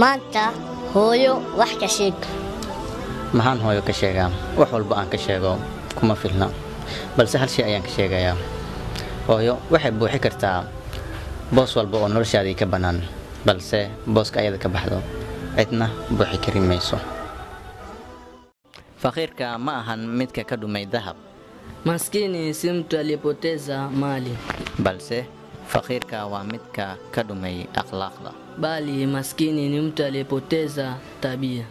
maanta hooyo wax ka sheeg. maxaan hooyo ka sheegaa? wax walba aan ka sheego kuma filna, balse hal shay ayaan ka sheegayaa. hooyo waxay buuxi kartaa boos walba oo noloshaadii ka bannaan, balse booska ayada ka baxdo cidna buuxi kari mayso. faqiirka ma ahan midka ka dhumay dahab, maskini si mtu aliyepoteza mali, balse faqiirka waa midka ka dhumay akhlaaqda. bali maskini ni mtu aliyepoteza tabia.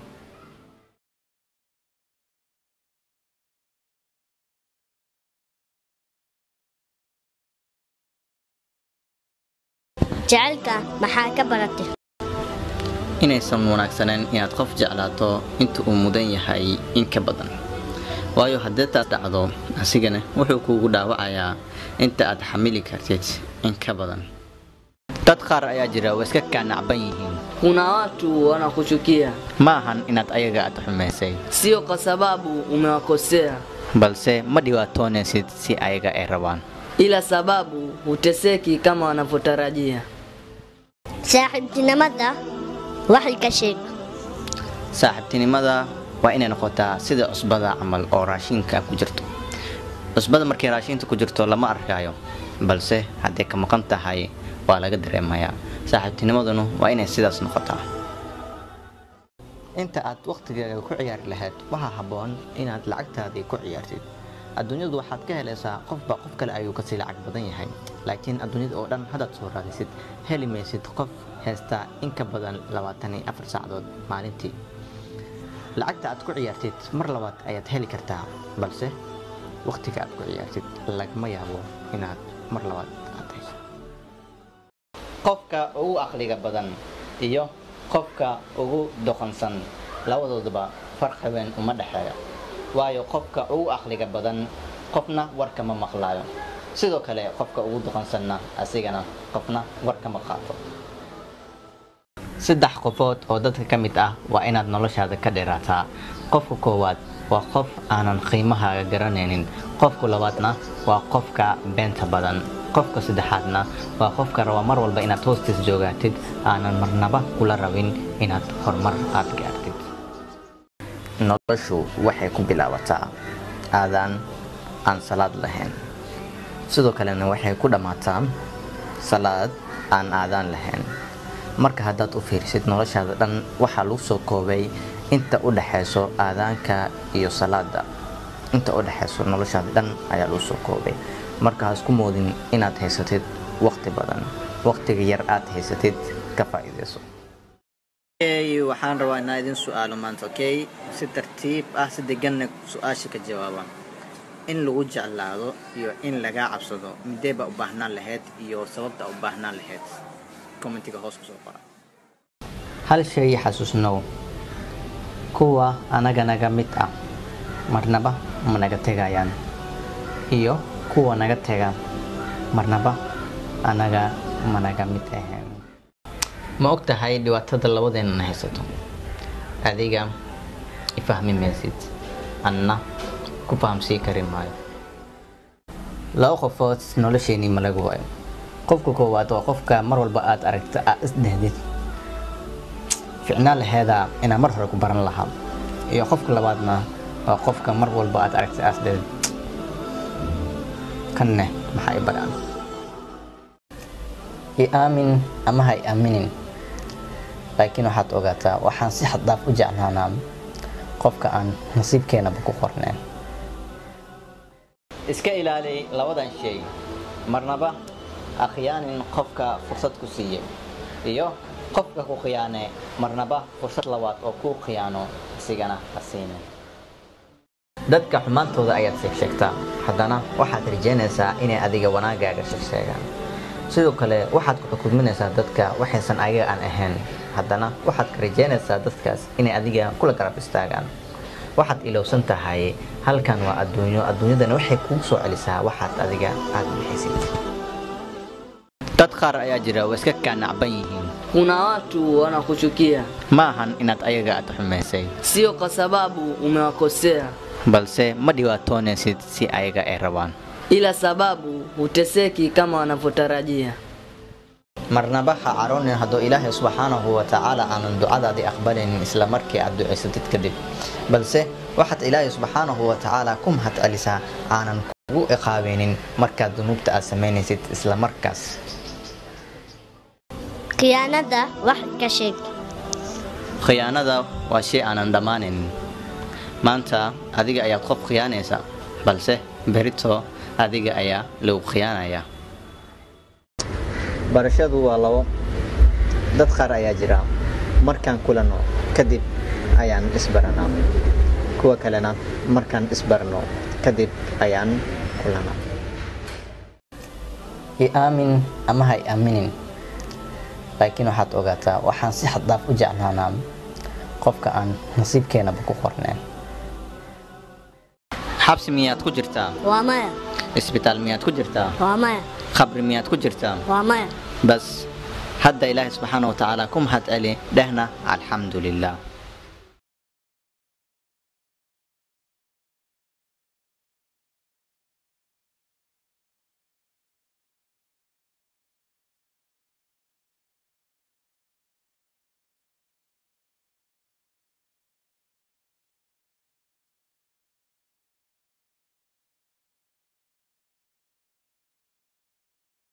Jacaylka maxaa ka baratay? inaysan wanaagsaneen inaad qof jeclaato inta uu mudan yahay in ka badan, waayo haddii taas dhacdo asigana wuxuu kuugu dhaawacayaa inta aad xamili kartid in ka badan. dad qaar ayaa jira oo iska kaanacban yihiin. Kuna watu wanakuchukia, ma ahan inaad ayaga aad xumaysay, sio kwa sababu umewakosea, balse ma dhibaatoonaysid si ayaga ay rabaan, ila sababu huteseki kama wanavyotarajia. Saaxiibtinimada wax ka sheeg. saaxiibtinimada waa inay noqotaa sida cusbada camal oo raashinka ku jirto. cusbada markay raashinta ku jirto lama arkayo, balse haddii ka maqan tahay waa laga dareemayaa. saaxiibtinimaduna waa inay sidaas noqotaa. inta aad waqtigaaga ku ciyaari lahayd waxaa habboon inaad lacagtaadii ku ciyaartid. adduunyadu waxaad ka helaysaa qofba qof kale ayuu ka sii lacag badan yahay, laakiin adduunyada oo dhan haddaad soo raadisid heli maysid qof haysta in ka badan 24 saacadood maalintii. lacagta aad ku ciyaartid mar labaad ayaad heli kartaa, balse waqtiga aad ku ciyaartid lagama yaabo inaad mar labaad aad hesho. qofka ugu aqliga badan iyo qofka ugu doqonsan labadoodaba farqi weyn uma dhexeeyo, waayo qofka ugu aqliga badan qofna warka ma maqlaayo, sidoo kale qofka ugu doqonsanna asigana qofna warka ma qaato. 3 qofood oo dadka ka mid ah waa inaad noloshaada ka dheeraataa. qofka koowaad waa qof aanan qiimahaaga garanaynin, qofka labaadna waa qofka beenta badan, qofka saddexaadna waa qofka raba mar walba inaad hoostiis joogaatid, aanan marnaba kula rabin inaad horumar aad gaartid. noloshu waxay ku bilaabataa aadaan aan salaad lahayn, sidoo kalena waxay ku dhammaataa salaad aan aadaan lahayn. marka haddaad u fiirisid noloshaada dhan waxaa lagu soo koobay inta u dhaxayso aadaanka iyo salaada. inta u dhaxayso noloshaada dhan ayaa lagu soo koobay. marka ha isku moodin inaad haysatid waqti badan, waqtiga yar aad haysatid ka faa'iideyso. waxaan rabaa inaan idin su'aalo maanta, okay? si tartiib ah si degan su'aasha ka jawaaba. in lagu jeclaado iyo in laga cabsado midee baa u baahnaan lahayd iyo sababta u baahnaan lahayd commentiga hoos kusoo qora. hal shay xasuusnow, kuwa anaga naga mid ah marnaba ma naga tegayaan, iyo kuwa naga tega marnaba anaga ma naga mid ahayn. ma og tahay dhibaatada labadeena haysato? adiga ifahmi maysid, anna ku fahamsii kari maayo. 2 qofood nolosheenii ma lagu waayo. qofka koowaad waa qofka mar walba aad aragto aad isdhehdid ficnaan laheeda inaa mar hore ku baran lahaa, iyo qofka labaadna waa qofka mar walba aad aragto aad isdhehdid kanne maxaa i baraan. i aamin ama ha i aaminin, laakiin waxaad ogaataa waxaan si xad dhaaf u jeclaanaa qofka aan nasiibkeenaba ku qorneen. iska ilaali labadan shay, marnaba ha khiyaanin qofka fursad ku siiyey, iyo qofka ku khiyaane marnaba fursad labaad oo ku khiyaano isigana ha siinin. dadka xumaantooda ayaad sheegtaa, haddana waxaad rajaynaysaa inay adiga wanaagaaga sheegaan. sidoo kale waxaad ku xukuminaysaa dadka waxaysan ayaga aan ahayn, haddana waxaad ka rajaynaysaa dadkaas inay adiga kula garab istaagaan. waxaad ilowsan tahay halkan waa adduunyo, adduunyadana waxay kugu soo celisaa waxaad adiga aad bixisay. dad qaar ayaa jira oo iska kaanacban yihiin. Kuna watu wanakuchukia, ma ahan inaad ayaga aad xumaysay, sio kwa sababu umewakosea, balse ma dhibaatoonaysid si ayaga ay rabaan, ila sababu huteseki kama wanavyotarajia. marnaba ha caroonin hadduu ilaahay subxaanahu wa tacaala aanan ducadaadii aqbalaynin isla markii aad ducaysatid kadib, balse waxaad ilaahay subxaanahu wa tacaala ku mahad celisaa aanan kugu iqaabaynin markaad dunuubta aad samaynaysid isla markaas. khiyaanada wax ka sheeg. khiyaanada waa shay aanan dhammaanaynin. maanta adiga ayaad qof khiyaanaysa, balse berito adiga ayaa lagu khiyaanaya. barashadu waa labo. dad qaar ayaa jira markaan kulanno kadib ayaan isbaranaa, kuwa kalena markaan isbarno kadib ayaan kulanaa. i aamin ama ha i aaminin, laakiin waxaad ogaataa waxaan si xad dhaaf u jeclaanaa qofka aan nasiibkeenaba ku qorneen. xabsi miyaad ku jirtaa? waa maya. isbitaal miyaad ku jirtaa? waa maya. qabri miyaad ku jirtaa? waa maya. bas hadda ilaahay subxaanahu wa tacaala ku mahad celi, dhehna alxamdu lilah.